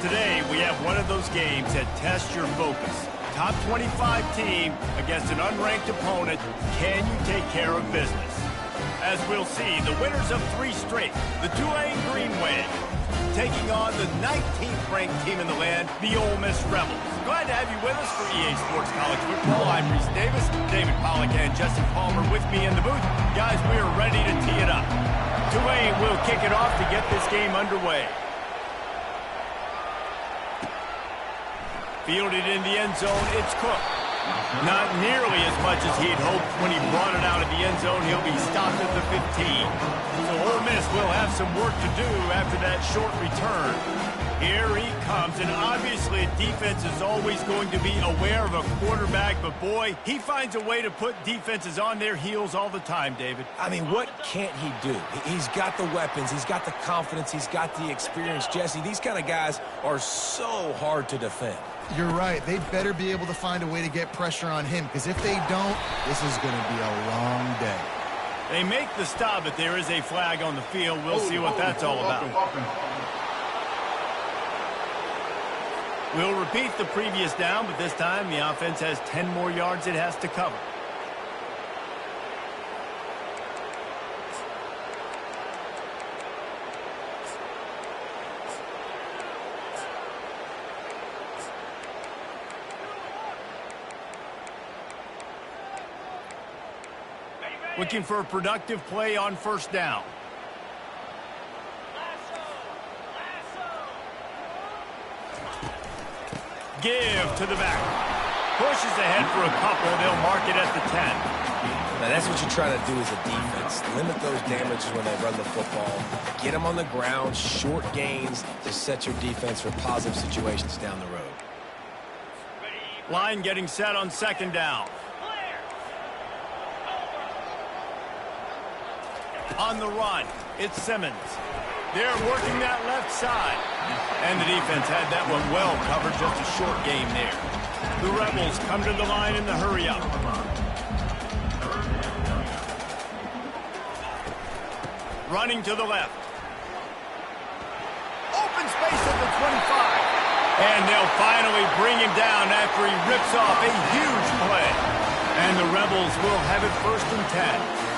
today we have one of those games that tests your focus. Top 25 team against an unranked opponent. Can you take care of business? As we'll see, the winners of 3 straight, the Tulane Green Wave, taking on the 19th ranked team in the land, the Ole Miss Rebels. Glad to have you with us for EA Sports College Football. I'm Reese Davis, David Pollack and Justin Palmer with me in the booth. Guys, we are ready to tee it up. Tulane will kick it off to get this game underway. Fielded in the end zone, it's Cook. Not nearly as much as he had hoped when he brought it out of the end zone. He'll be stopped at the 15. So Ole Miss will have some work to do after that short return. Here he comes, and obviously defense is always going to be aware of a quarterback, but boy, he finds a way to put defenses on their heels all the time, David. I mean, what can't he do? He's got the weapons, he's got the confidence, he's got the experience. Jesse, these kind of guys are so hard to defend. You're right. They better be able to find a way to get pressure on him, because if they don't, this is going to be a long day. They make the stop, but there is a flag on the field. We'll see what that's all about. We'll repeat the previous down, but this time the offense has 10 more yards it has to cover. Looking for a productive play on first down. Give to the back. Pushes ahead for a couple. They'll mark it at the 10. Now, that's what you try to do as a defense. Limit those damages when they run the football. Get them on the ground, short gains to set your defense for positive situations down the road. Line getting set on second down. On the run, it's Simmons. They're working that left side. And the defense had that one well covered, just a short game there. The Rebels come to the line in the hurry-up. Running to the left. Open space at the 25. And they'll finally bring him down after he rips off a huge play. And the Rebels will have it 1st and 10.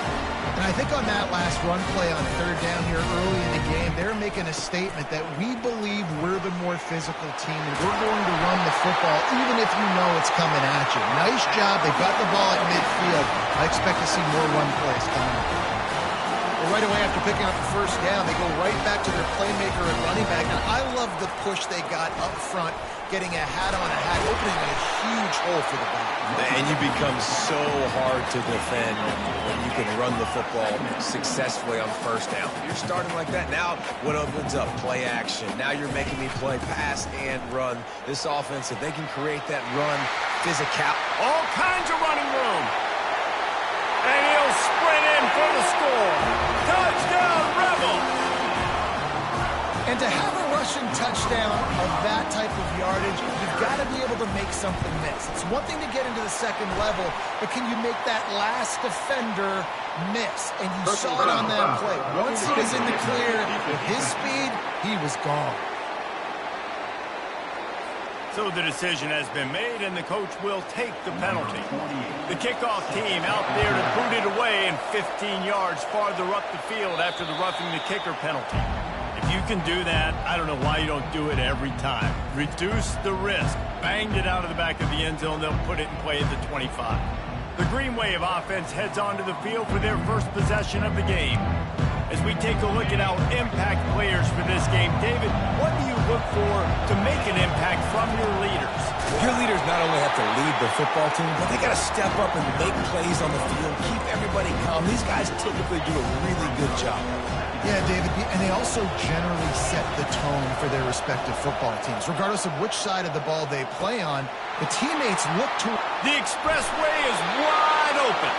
And I think on that last run play on third down here early in the game, they're making a statement that we believe we're the more physical team and we're going to run the football even if you know it's coming at you. Nice job. They got the ball at midfield. I expect to see more run plays coming up. Well, right away after picking up the first down, they go right back to their playmaker and running back. Now, I love the push they got up front, getting a hat on a hat, opening a huge hole for the back. And you become so hard to defend when you can run the football successfully on first down. You're starting like that. Now, what opens up? Play action. Now you're making me play pass and run. This offense, if they can create that run, physical. All kinds of running room. And he'll sprint in for the score. Touchdown, Rebels! And to have a rushing touchdown of that type of yardage, you've got to be able to make something miss. It's one thing to get into the second level, but can you make that last defender miss? And you saw it on that play. Once he was in the clear, with his speed, he was gone. So the decision has been made, and the coach will take the penalty. The kickoff team out there to boot it away and 15 yards farther up the field after the roughing the kicker penalty. If you can do that, I don't know why you don't do it every time. Reduce the risk. Banged it out of the back of the end zone. They'll put it in play at the 25. The Green Wave offense heads onto the field for their first possession of the game. As we take a look at our impact players for this game, David, what do you look for to make an impact from your leaders? Your leaders not only have to lead the football team, but they got to step up and make plays on the field, keep everybody calm. These guys typically do a really good job. Yeah, David, and they also generally set the tone for their respective football teams. Regardless of which side of the ball they play on, the teammates look to... The expressway is wide open.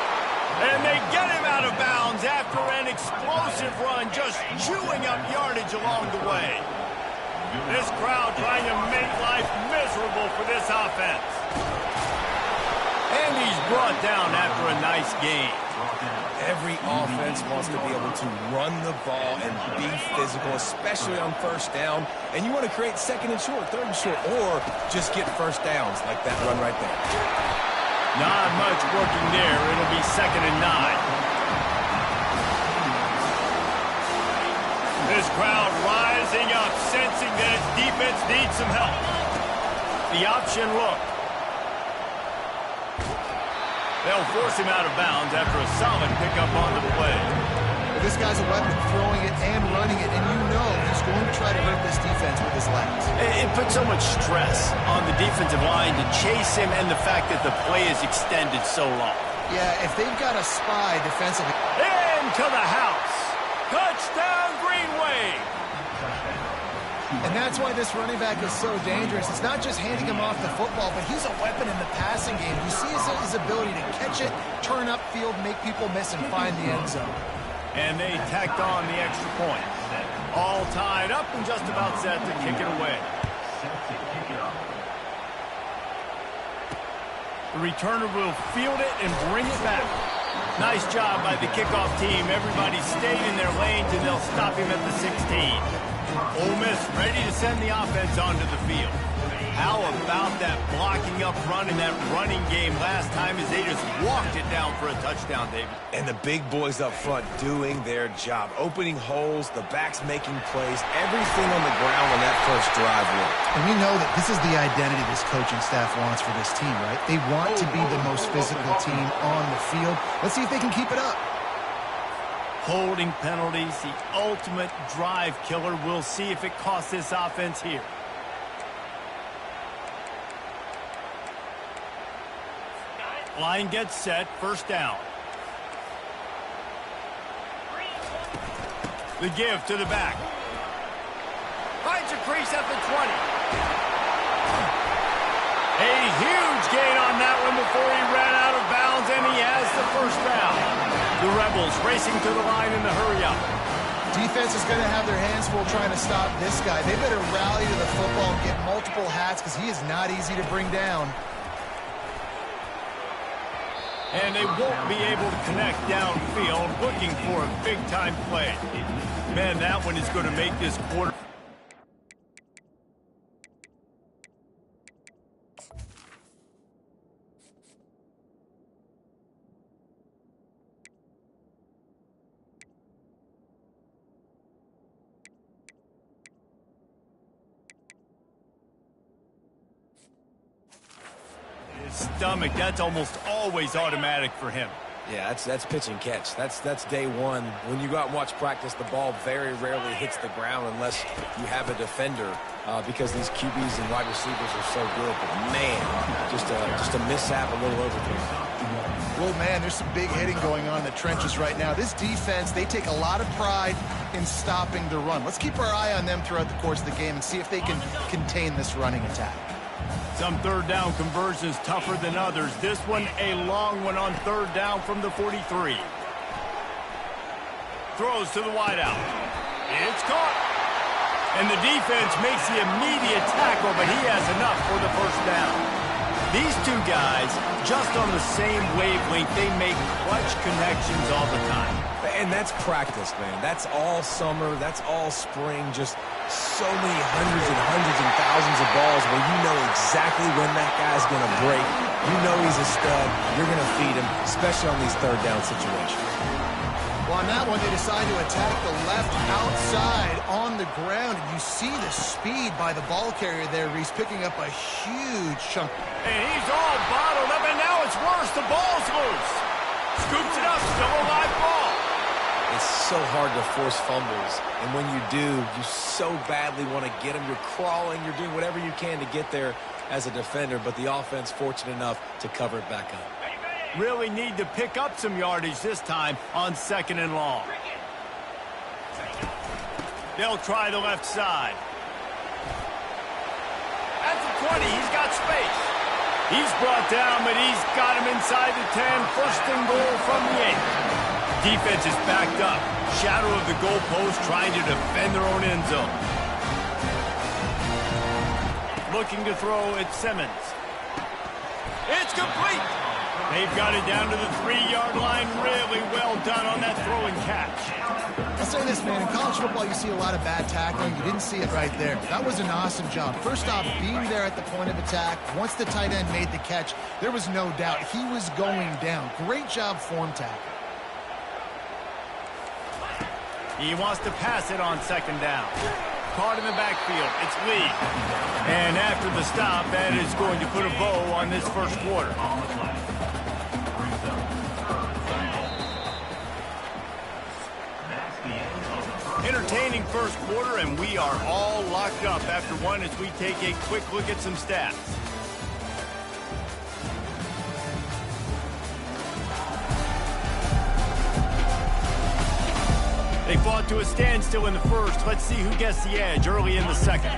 And they get him out of bounds after an explosive run, just chewing up yardage along the way. This crowd trying to make life miserable for this offense. And he's brought down after a nice game. Every offense wants to be able to run the ball and be physical, especially on first down. And you want to create second and short, third and short, or just get first downs like that run right there. Not much working there. It'll be 2nd and 9. This crowd rising up, sensing that its defense needs some help. The option look. They'll force him out of bounds after a solid pickup on the play. This guy's a weapon, throwing it and running it, and you know he's going to try to hurt this defense with his legs. It puts so much stress on the defensive line to chase him, and the fact that the play is extended so long. Yeah, if they've got a spy defensively. Into the house. Touchdown, Green Wave. And that's why this running back is so dangerous. It's not just handing him off the football, but he's a weapon in the passing game. You see his ability to catch it, turn upfield, make people miss, and find the end zone. And they tacked on the extra point. All tied up and just about set to kick it away. The returner will field it and bring it back. Nice job by the kickoff team. Everybody stayed in their lanes, and they'll stop him at the 16. Ole Miss ready to send the offense onto the field. How about that blocking up run in that running game last time as they just walked it down for a touchdown, David? And the big boys up front doing their job, opening holes, the backs making plays, everything on the ground when that first drive worked. And we know that this is the identity this coaching staff wants for this team, right? They want to be the most physical team on the field. Let's see if they can keep it up. Holding penalties, the ultimate drive killer. We'll see if it costs this offense here. Line gets set, first down. The give to the back. Finds a crease at the 20. A huge gain on that one before he ran out of bounds, and he has the first down. The Rebels racing to the line in the hurry-up. Defense is going to have their hands full trying to stop this guy. They better rally to the football and get multiple hats because he is not easy to bring down. And they won't be able to connect downfield, looking for a big-time play. Man, that one is going to make this quarter. Stomach, that's almost always automatic for him. Yeah, that's pitch and catch. That's day one. When you go out and watch practice, the ball very rarely hits the ground unless you have a defender because these QBs and wide receivers are so good. But man, just a mishap, a little overthrow. Well, man, there's some big hitting going on in the trenches right now. This defense, they take a lot of pride in stopping the run. Let's keep our eye on them throughout the course of the game and see if they can contain this running attack. Some third down conversions tougher than others. This one a long one on third down from the 43. Throws to the wideout. It's caught. And the defense makes the immediate tackle, but he has enough for the first down. These two guys, just on the same wavelength, they make clutch connections all the time. And that's practice, man. That's all summer. That's all spring. Just so many hundreds and thousands of balls where you know exactly when that guy's going to break. You know he's a stud. You're going to feed him, especially on these third down situations. Well, on that one, they decide to attack the left outside on the ground. And you see the speed by the ball carrier there, Reese, picking up a huge chunk. And he's all bottled up, and now it's worse. The ball's loose. Scoops it up, still a live ball. It's so hard to force fumbles, and when you do, you so badly want to get them. You're crawling, you're doing whatever you can to get there as a defender, but the offense fortunate enough to cover it back up. Really need to pick up some yardage this time on 2nd and long. They'll try the left side. At the 20, he's got space. He's brought down, but he's got him inside the 10. First and goal from the 8. Defense is backed up. Shadow of the goalpost trying to defend their own end zone. Looking to throw at Simmons. It's complete. They've got it down to the 3-yard line. Really well done on that throw and catch. I'll say this, man. In college football, you see a lot of bad tackling. You didn't see it right there. That was an awesome job. First off, being there at the point of attack. Once the tight end made the catch, there was no doubt he was going down. Great job form tackle. He wants to pass it on second down. Caught in the backfield. It's Lee. And after the stop, that is going to put a bow on this first quarter. Entertaining first quarter, and we are all locked up after one as we take a quick look at some stats. They fought to a standstill in the first. Let's see who gets the edge early in the second.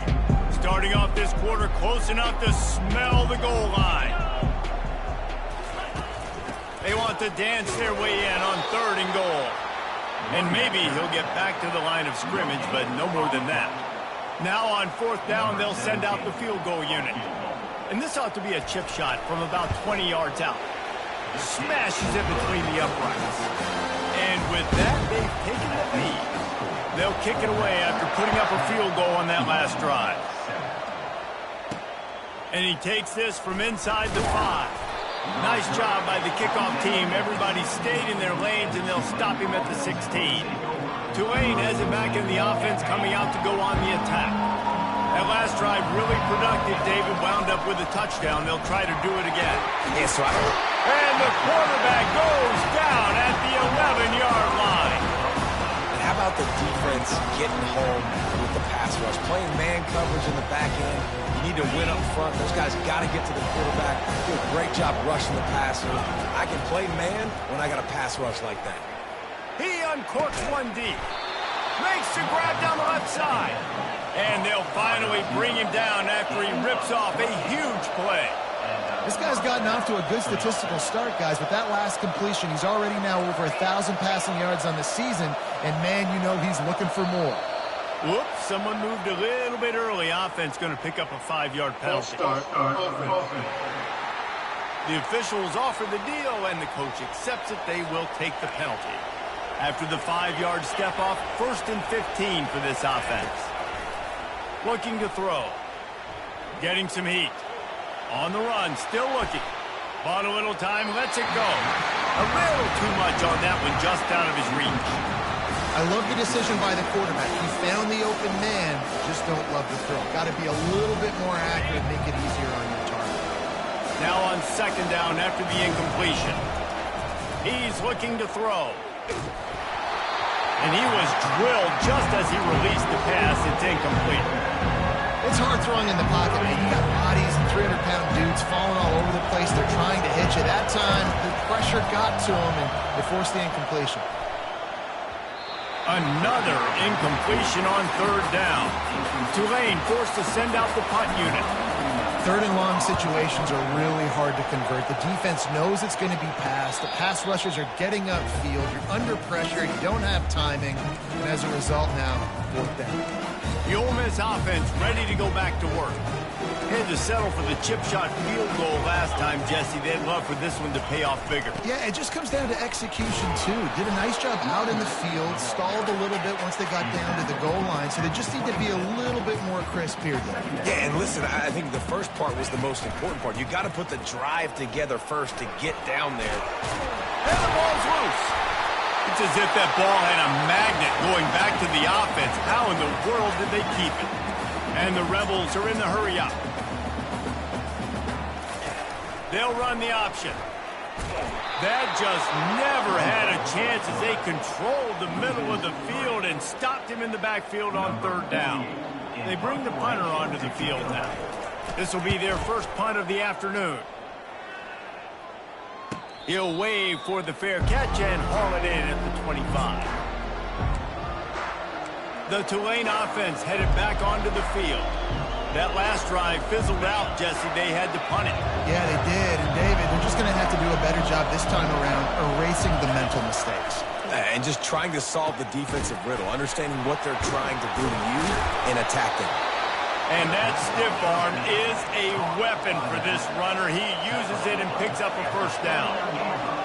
Starting off this quarter close enough to smell the goal line. They want to dance their way in on 3rd and goal. And maybe he'll get back to the line of scrimmage, but no more than that. Now on 4th down, they'll send out the field goal unit. And this ought to be a chip shot from about 20 yards out. Smashes it between the uprights. And with that, they've taken the lead. They'll kick it away after putting up a field goal on that last drive. And he takes this from inside the 5. Nice job by the kickoff team. Everybody stayed in their lanes, and they'll stop him at the 16. Tulane has it back in the offense, coming out to go on the attack. That last drive really productive. David wound up with a touchdown. They'll try to do it again. Yes, right. And the quarterback goes down at the 11-yard line. And how about the defense getting home with the pass rush? Playing man coverage in the back end. You need to win up front. Those guys got to get to the quarterback. Do a great job rushing the passer. I can play man when I got a pass rush like that. He uncorks one deep. Makes the grab down the left side. And they'll finally bring him down after he rips off a huge play. This guy's gotten off to a good statistical start, guys. With that last completion, he's already now over 1,000 passing yards on the season. And, man, you know he's looking for more. Whoops, someone moved a little bit early. Offense going to pick up a 5-yard penalty. The officials offer the deal, and the coach accepts it. They will take the penalty. After the 5-yard step off, 1st and 15 for this offense. Looking to throw. Getting some heat. On the run, still looking. Bought a little time, lets it go. A little too much on that one, just out of his reach. I love the decision by the quarterback. He found the open man, just don't love the throw. Got to be a little bit more accurate, make it easier on your target. Now on 2nd down after the incompletion. He's looking to throw. And he was drilled just as he released the pass. It's incomplete. It's hard throwing in the pocket, man. You got bodies and 300-pound dudes falling all over the place. They're trying to hit you. That time, the pressure got to him, and they forced the incompletion. Another incompletion on 3rd down. Tulane forced to send out the punt unit. 3rd and long situations are really hard to convert. The defense knows it's going to be passed. The pass rushers are getting upfield. You're under pressure. You don't have timing. And as a result now, 4th down. The Ole Miss offense ready to go back to work. Had to settle for the chip shot field goal last time, Jesse. They'd love for this one to pay off bigger. Yeah, it just comes down to execution, too. Did a nice job out in the field, stalled a little bit once they got down to the goal line, so they just need to be a little bit more crisp here. Yeah, and listen, I think the first part was the most important part. You got to put the drive together first to get down there. And the ball's loose. It's as if that ball had a magnet going back to the offense. How in the world did they keep it? And the Rebels are in the hurry up. They'll run the option. That just never had a chance as they controlled the middle of the field and stopped him in the backfield on 3rd down. They bring the punter onto the field now. This will be their first punt of the afternoon. He'll wave for the fair catch and haul it in at the 25. The Tulane offense headed back onto the field. That last drive fizzled out, Jesse. They had to punt it. Yeah, they did. And, David, they're just going to have to do a better job this time around erasing the mental mistakes. And just trying to solve the defensive riddle, understanding what they're trying to do to you and attack them. And that stiff arm is a weapon for this runner. He uses it and picks up a first down.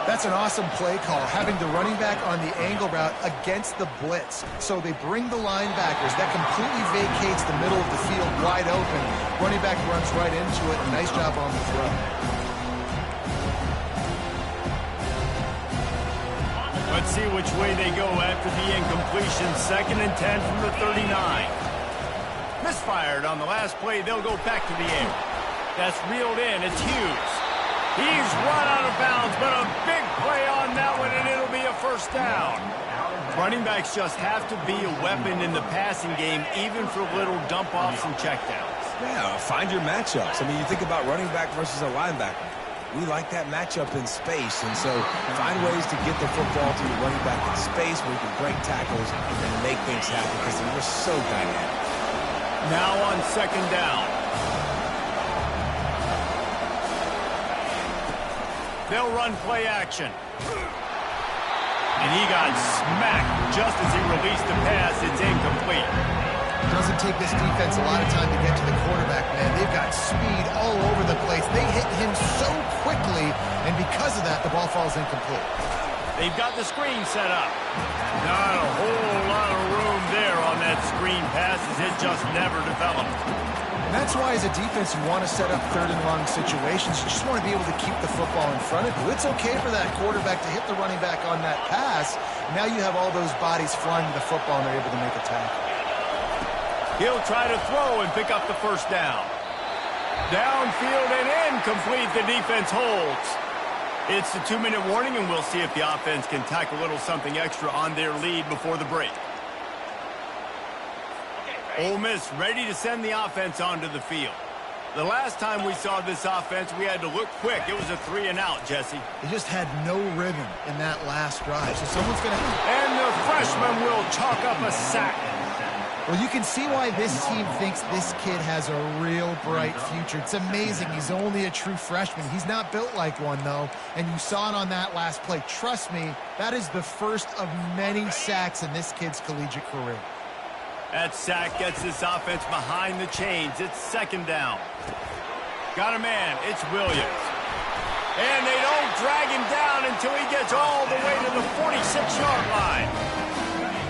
That's an awesome play call, having the running back on the angle route against the blitz. So they bring the linebackers. That completely vacates the middle of the field wide open. Running back runs right into it. Nice job on the throw. Let's see which way they go after the incompletion. 2nd and 10 from the 39. Misfired on the last play. They'll go back to the air. That's reeled in. It's Hughes. He's run out of bounds, but a big play on that one, and it'll be a first down. Running backs just have to be a weapon in the passing game, even for little dump-offs and checkdowns. Yeah, find your matchups. I mean, you think about running back versus a linebacker. We like that matchup in space, and so find ways to get the football to your running back in space where you can break tackles and make things happen because they're just so dynamic. Now on 2nd down. They'll run play action. And he got smacked just as he released the pass. It's incomplete. Doesn't take this defense a lot of time to get to the quarterback, man. They've got speed all over the place. They hit him so quickly, and because of that, the ball falls incomplete. They've got the screen set up. Not a whole lot of room there on that screen pass as it just never developed. And that's why, as a defense, you want to set up 3rd and long situations. You just want to be able to keep the football in front of you. It's okay for that quarterback to hit the running back on that pass. Now you have all those bodies flying to the football, and they're able to make a tackle. He'll try to throw and pick up the first down. Downfield and incomplete. The defense holds. It's the 2-minute warning, and we'll see if the offense can tack a little something extra on their lead before the break. Ole Miss ready to send the offense onto the field. The last time we saw this offense, we had to look quick. It was a 3-and-out, Jesse. They just had no rhythm in that last drive, so someone's going to... And the freshman will chalk up a sack. Well, you can see why this team thinks this kid has a real bright future. It's amazing. He's only a true freshman. He's not built like one, though, and you saw it on that last play. Trust me, that is the first of many sacks in this kid's collegiate career. That sack gets this offense behind the chains. It's 2nd down. Got a man. It's Williams. And they don't drag him down until he gets all the way to the 46-yard line.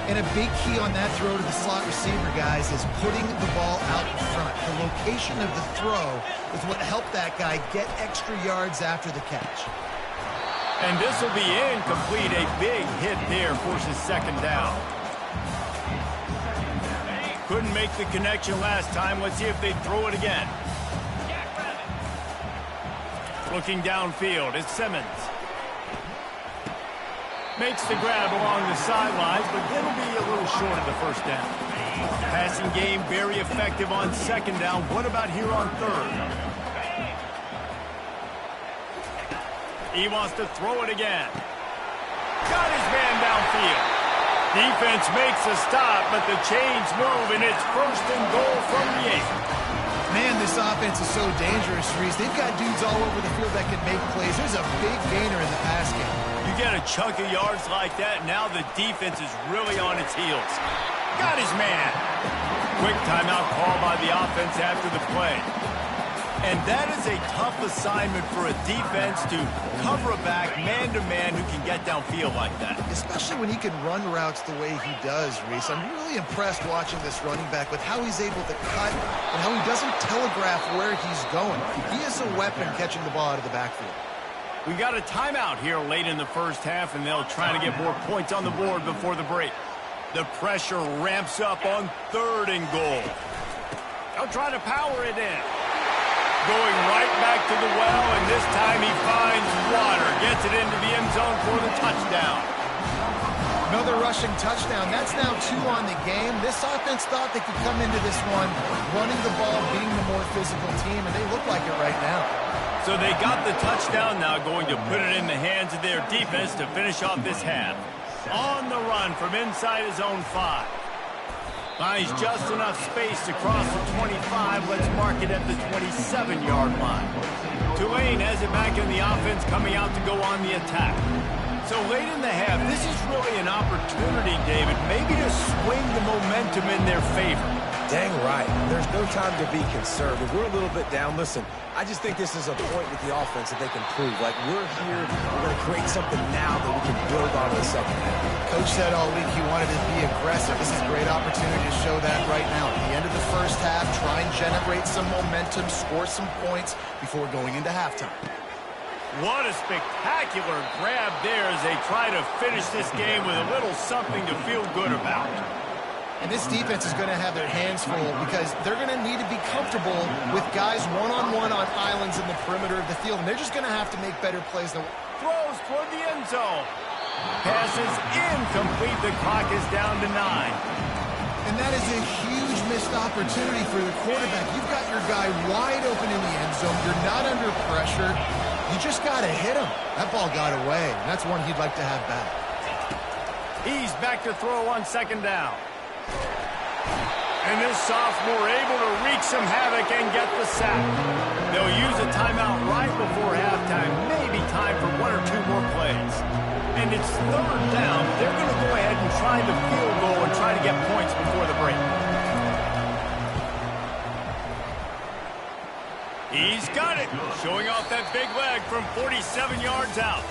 And a big key on that throw to the slot receiver, guys, is putting the ball out in front. The location of the throw is what helped that guy get extra yards after the catch. And this will be incomplete. A big hit there forces 2nd down. Couldn't make the connection last time. Let's see if they throw it again. Looking downfield, it's Simmons. Makes the grab along the sidelines, but it'll be a little short of the first down. Passing game very effective on 2nd down. What about here on 3rd? He wants to throw it again. Got his man downfield. Defense makes a stop, but the chains move, and it's 1st and goal from the 8. Man, this offense is so dangerous, Reese. They've got dudes all over the field that can make plays. There's a big gainer in the pass game. You get a chunk of yards like that, now the defense is really on its heels. Got his man. Quick timeout call by the offense after the play. And that is a tough assignment for a defense to cover a back man-to-man who can get downfield like that. Especially when he can run routes the way he does, Reese. I'm really impressed watching this running back with how he's able to cut and how he doesn't telegraph where he's going. He is a weapon catching the ball out of the backfield. We got a timeout here late in the first half, and they'll try to get more points on the board before the break. The pressure ramps up on 3rd and goal. They'll try to power it in. Going right back to the well, and this time he finds water. Gets it into the end zone for the touchdown. Another rushing touchdown. That's now 2 on the game. This offense thought they could come into this one running the ball, being the more physical team, and they look like it right now. So they got the touchdown, now going to put it in the hands of their defense to finish off this half. On the run from inside his own 5. Finds just enough space to cross the 25. Let's mark it at the 27-yard line. Tulane has it back in the offense, coming out to go on the attack. So late in the half, this is really an opportunity, David, maybe to swing the momentum in their favor. Dang right. There's no time to be concerned. If we're a little bit down, listen, I just think this is a point with the offense that they can prove. Like, we're here, we're going to create something now that we can build on in the second half. Coach said all week he wanted to be aggressive. This is a great opportunity to show that right now. At the end of the first half, try and generate some momentum, score some points before going into halftime. What a spectacular grab there as they try to finish this game with a little something to feel good about. And this defense is going to have their hands full because they're going to need to be comfortable with guys one-on-one on islands in the perimeter of the field. And they're just going to have to make better plays. Throws toward the end zone. Passes incomplete. The clock is down to 9. And that is a huge missed opportunity for the quarterback. You've got your guy wide open in the end zone. You're not under pressure. You just got to hit him. That ball got away. And that's one he'd like to have back. He's back to throw on second down. And this sophomore able to wreak some havoc and get the sack. They'll use a timeout right before halftime. Maybe time for 1 or 2 more plays. And it's third down. They're going to go ahead and try the field goal and try to get points before the break. He's got it. Showing off that big leg from 47 yards out.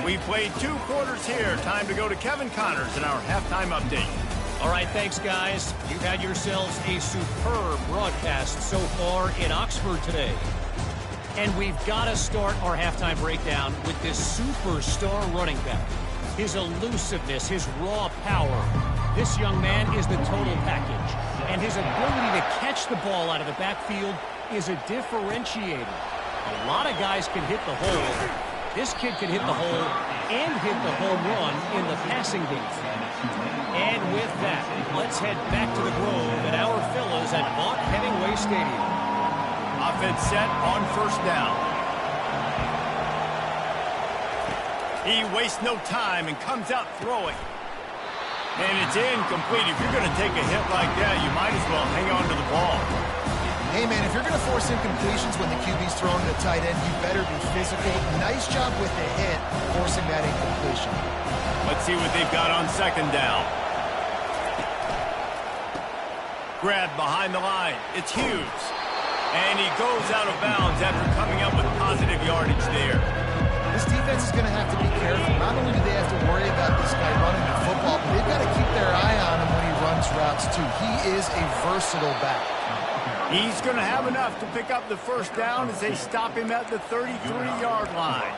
We played 2 quarters here. Time to go to Kevin Connors in our halftime update. All right, thanks, guys. You've had yourselves a superb broadcast so far in Oxford today. And we've got to start our halftime breakdown with this superstar running back. His elusiveness, his raw power. This young man is the total package. And his ability to catch the ball out of the backfield is a differentiator. A lot of guys can hit the hole. This kid can hit the hole and hit the home run in the passing game. And with that, let's head back to the Grove at our fellas at Vaught Hemingway Stadium. Offense set on first down. He wastes no time and comes out throwing. And it's incomplete. If you're going to take a hit like that, you might as well hang on to the ball. Hey, man, if you're going to force incompletions when the QB's throwing to the tight end, you better be physical. Nice job with the hit, forcing that incompletion. Let's see what they've got on second down. Grab behind the line. It's Hughes. And he goes out of bounds after coming up with positive yardage there. This defense is going to have to be careful. Not only do they have to worry about this guy running the football, but they've got to keep their eye on him when he runs routes, too. He is a versatile back. He's going to have enough to pick up the first down as they stop him at the 33-yard line.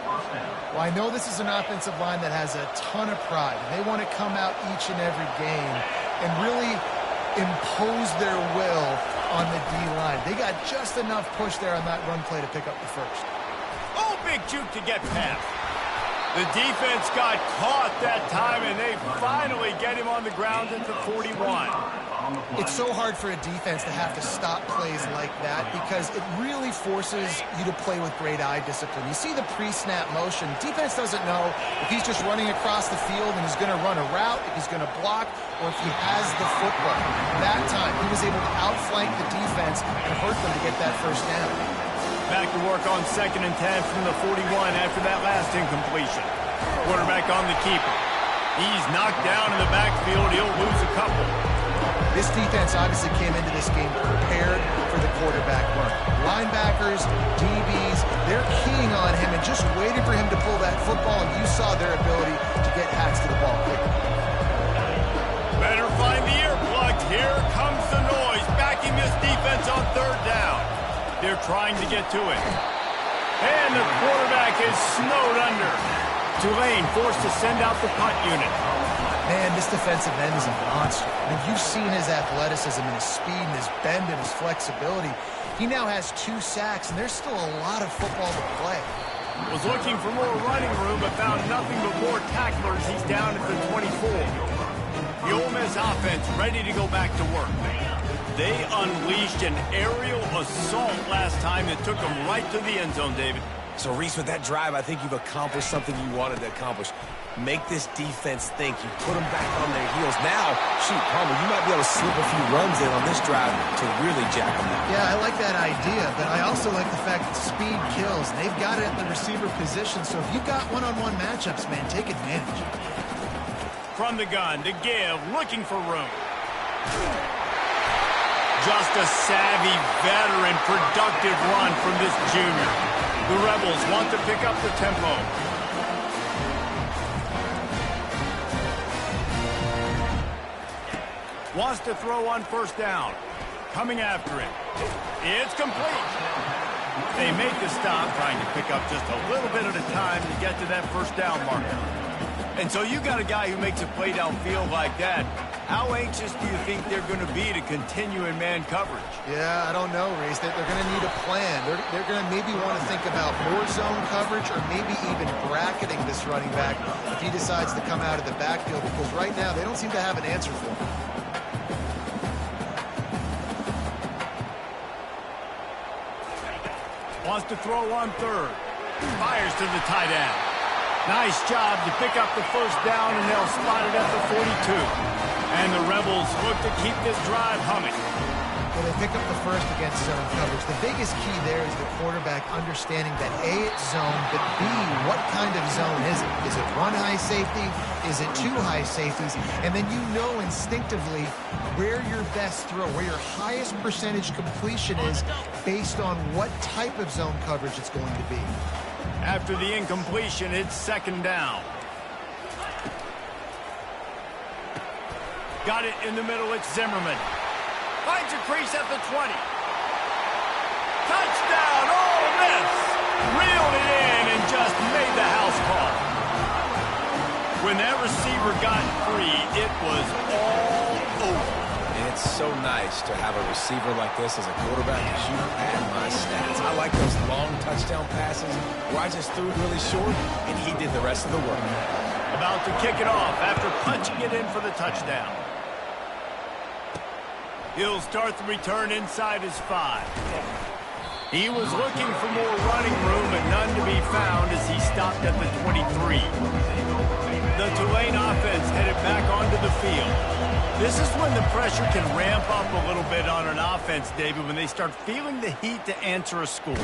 Well, I know this is an offensive line that has a ton of pride. They want to come out each and every game and really impose their will on the D-line. They got just enough push there on that run play to pick up the first. Oh, big juke to get past. The defense got caught that time, and they finally get him on the ground at the 41. It's so hard for a defense to have to stop plays like that because it really forces you to play with great eye discipline. You see the pre-snap motion. Defense doesn't know if he's just running across the field and he's going to run a route, if he's going to block, or if he has the football. That time, he was able to outflank the defense and hurt them to get that first down. Back to work on 2nd and 10 from the 41 after that last incompletion. Quarterback on the keeper. He's knocked down in the backfield. He'll lose a couple. This defense obviously came into this game prepared for the quarterback run. Linebackers, DBs, they're keying on him and just waiting for him to pull that football, and you saw their ability to get hats to the ball quickly. Better find the earplugs. Here comes the noise, backing this defense on third down. They're trying to get to it. And the quarterback is snowed under. Tulane forced to send out the punt unit. Man, this defensive end is a monster. I mean, you've seen his athleticism and his speed and his bend and his flexibility. He now has 2 sacks, and there's still a lot of football to play. Was looking for more running room, but found nothing but more tacklers. He's down at the 24. The Ole Miss offense ready to go back to work. They unleashed an aerial assault last time that took them right to the end zone, David. So, Reese, with that drive, I think you've accomplished something you wanted to accomplish. Make this defense think. You put them back on their heels. Now, shoot, Palmer, you might be able to slip a few runs in on this drive to really jack them up. Yeah, I like that idea, but I also like the fact that speed kills. They've got it at the receiver position, so if you've got one-on-one matchups, man, take advantage. From the gun to give, looking for room. Just a savvy, veteran, productive run from this junior. The Rebels want to pick up the tempo. Wants to throw on first down. Coming after it. It's complete. They make the stop, trying to pick up just a little bit at a time to get to that first down marker. And so you got a guy who makes a play downfield like that. How anxious do you think they're going to be to continue in man coverage? Yeah, I don't know, Reese. They're going to need a plan. They're going to maybe want to think about more zone coverage or maybe even bracketing this running back if he decides to come out of the backfield, because right now they don't seem to have an answer for him. Wants to throw on third. Fires to the tight end. Nice job to pick up the first down, and they'll spot it at the 42. And the Rebels look to keep this drive humming. Well, they pick up the first against zone coverage. The biggest key there is the quarterback understanding that A, it's zone, but B, what kind of zone is it? Is it one high safety? Is it two high safeties? And then you know instinctively where your best throw, where your highest percentage completion is based on what type of zone coverage it's going to be. After the incompletion, it's second down. Got it in the middle, it's Zimmerman. Finds a crease at the 20. Touchdown, Ole Miss! Reeled it in and just made the house call. When that receiver got free, it was all over. And it's so nice to have a receiver like this as a quarterback, because you add my stats. I like those long touchdown passes where I just threw it really short, and he did the rest of the work. About to kick it off after punching it in for the touchdown. He'll start the return inside his 5. He was looking for more running room, and none to be found as he stopped at the 23. The Tulane offense headed back onto the field. This is when the pressure can ramp up a little bit on an offense, David, when they start feeling the heat to answer a score.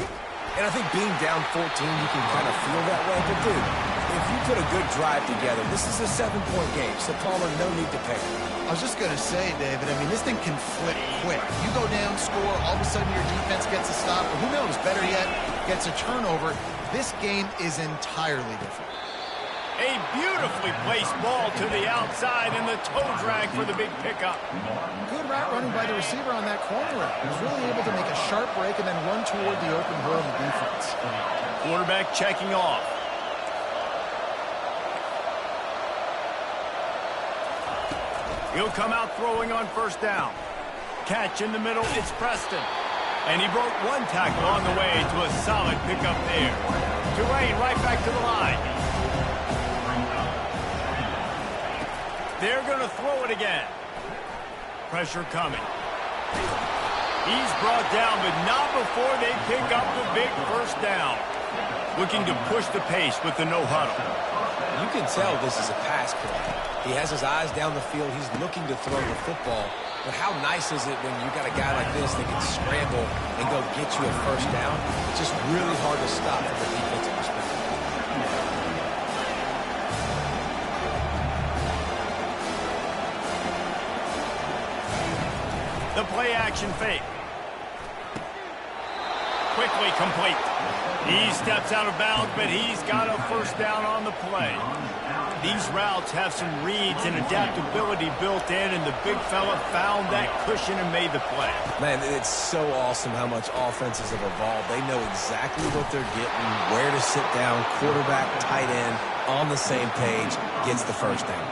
And I think being down 14, you can kind of feel that way. But, dude, if you put a good drive together, this is a 7-point game, so Palmer, no need to panic. I was just going to say, David, I mean, this thing can flip quick. You go down, score, all of a sudden your defense gets a stop, or who knows, better yet, gets a turnover. This game is entirely different. A beautifully placed ball to the outside and the toe drag for the big pickup. Good route running by the receiver on that corner route. He was really able to make a sharp break and then run toward the open hole in the defense. Quarterback checking off. He'll come out throwing on first down. Catch in the middle, it's Preston. And he broke one tackle on the way to a solid pickup there. Tulane right back to the line. They're going to throw it again. Pressure coming. He's brought down, but not before they pick up the big first down. Looking to push the pace with the no huddle. You can tell this is a pass play. He has his eyes down the field. He's looking to throw the football. But how nice is it when you got a guy like this that can scramble and go get you a first down? It's just really hard to stop from the defensive perspective. The play action fake. Quickly complete. He steps out of bounds, but he's got a first down on the play. These routes have some reads and adaptability built in, and the big fella found that cushion and made the play. Man, it's so awesome how much offenses have evolved. They know exactly what they're getting, where to sit down, quarterback, tight end, on the same page, gets the first down.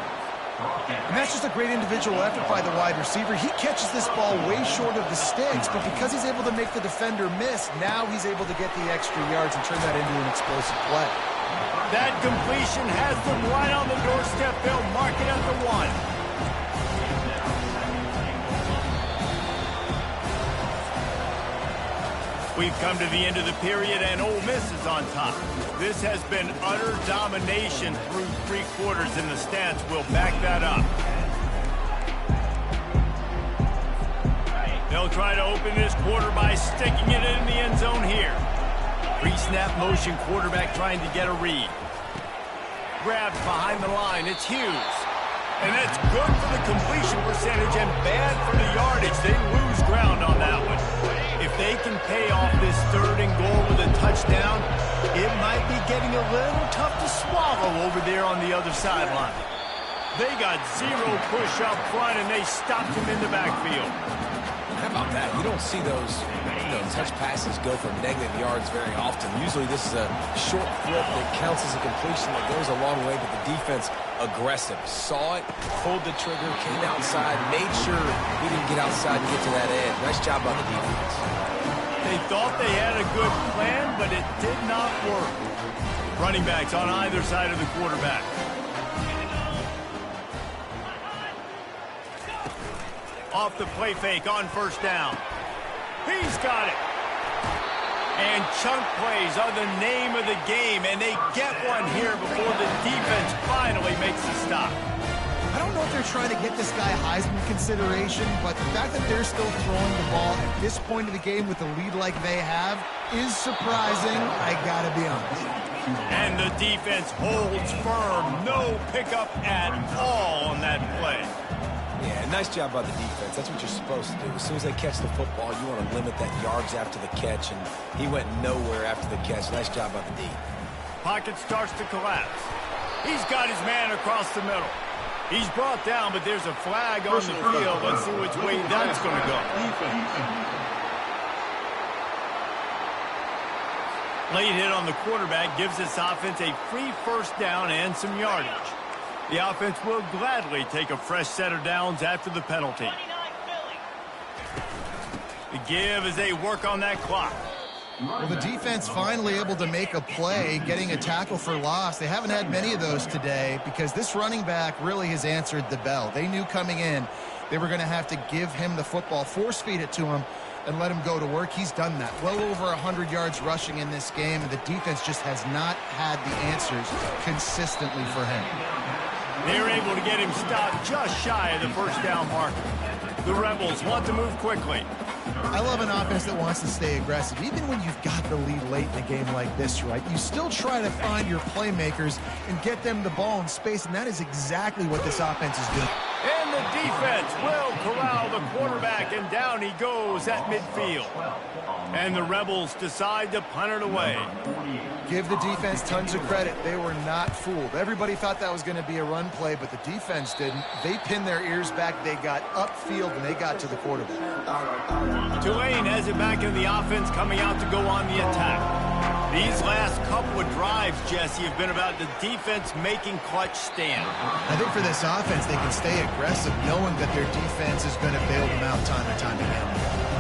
And that's just a great individual effort by the wide receiver. He catches this ball way short of the sticks, but because he's able to make the defender miss, now he's able to get the extra yards and turn that into an explosive play. That completion has them right on the doorstep. They'll mark it at the 1. We've come to the end of the period, and Ole Miss is on top. This has been utter domination through 3 quarters, and the stats will back that up. They'll try to open this quarter by sticking it in the end zone here. Pre-snap motion, quarterback trying to get a read. Grabbed behind the line, it's Hughes. And that's good for the completion percentage and bad for the yardage. They lose ground on that one. If they can pay off this 3rd and goal with a touchdown, it might be getting a little tough to swallow over there on the other sideline. They got 0 push up front, and they stopped him in the backfield. How about that? You don't see those touch passes go for negative yards very often. Usually this is a short flip that counts as a completion that goes a long way, but the defense aggressive. Saw it, pulled the trigger, came outside, made sure he didn't get outside and get to that edge. Nice job by the defense. They thought they had a good plan, but it did not work. Running backs on either side of the quarterback. Off the play fake on 1st down. He's got it. And chunk plays are the name of the game, and they get one here before the defense finally makes the stop. I don't know if they're trying to get this guy Heisman consideration, but the fact that they're still throwing the ball at this point of the game with a lead like they have is surprising, I gotta be honest. And the defense holds firm. No pickup at all on that play. Yeah, nice job by the defense. That's what you're supposed to do. As soon as they catch the football, you want to limit that yards after the catch, and he went nowhere after the catch. Nice job by the D. Pocket starts to collapse. He's got his man across the middle. He's brought down, but there's a flag on the field. Let's see which way that's going to go. Late hit on the quarterback gives this offense a free 1st down and some yardage. The offense will gladly take a fresh set of downs after the penalty. The give as they work on that clock. Well, the defense finally able to make a play, getting a tackle for loss. They haven't had many of those today because this running back really has answered the bell. They knew coming in they were going to have to give him the football, force feed it to him, and let him go to work. He's done that. Well over 100 yards rushing in this game, and the defense just has not had the answers consistently for him. They're able to get him stopped just shy of the 1st down marker. The Rebels want to move quickly. I love an offense that wants to stay aggressive. Even when you've got the lead late in a game like this, right, you still try to find your playmakers and get them the ball in space, and that is exactly what this offense is doing. And the defense will corral the quarterback, and down he goes at midfield. And the Rebels decide to punt it away. Give the defense tons of credit. They were not fooled. Everybody thought that was going to be a run play, but the defense didn't. They pinned their ears back. They got upfield, and they got to the quarterback. Tulane has it back in the offense, coming out to go on the attack. These last couple of drives, Jesse, have been about the defense making clutch stand. I think for this offense, they can stay aggressive knowing that their defense is going to bail them out time and time again.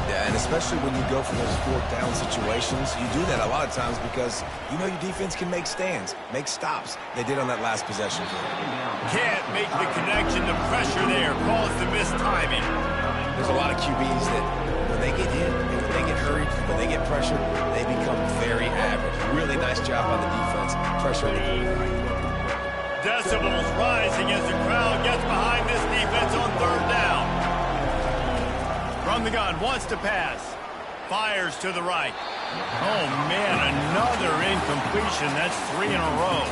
Yeah, and especially when you go for those 4th down situations, you do that a lot of times because you know your defense can make stands, make stops. They did on that last possession. Can't make the connection. The pressure there caused the missed timing. There's a lot of QBs that when they get hit, when they get hurried, when they get pressured, they become very average. Really nice job by the defense, pressuring the quarterback. Decibels rising as the crowd gets behind this defense on 3rd down. From the gun, wants to pass. Fires to the right. Oh, man, another incompletion. That's 3 in a row.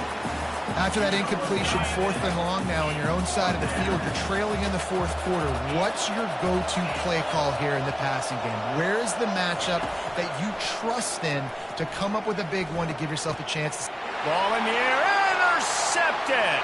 After that incompletion, 4th and long now on your own side of the field, you're trailing in the 4th quarter. What's your go-to play call here in the passing game? Where is the matchup that you trust in to come up with a big one to give yourself a chance? Ball in the air, intercepted.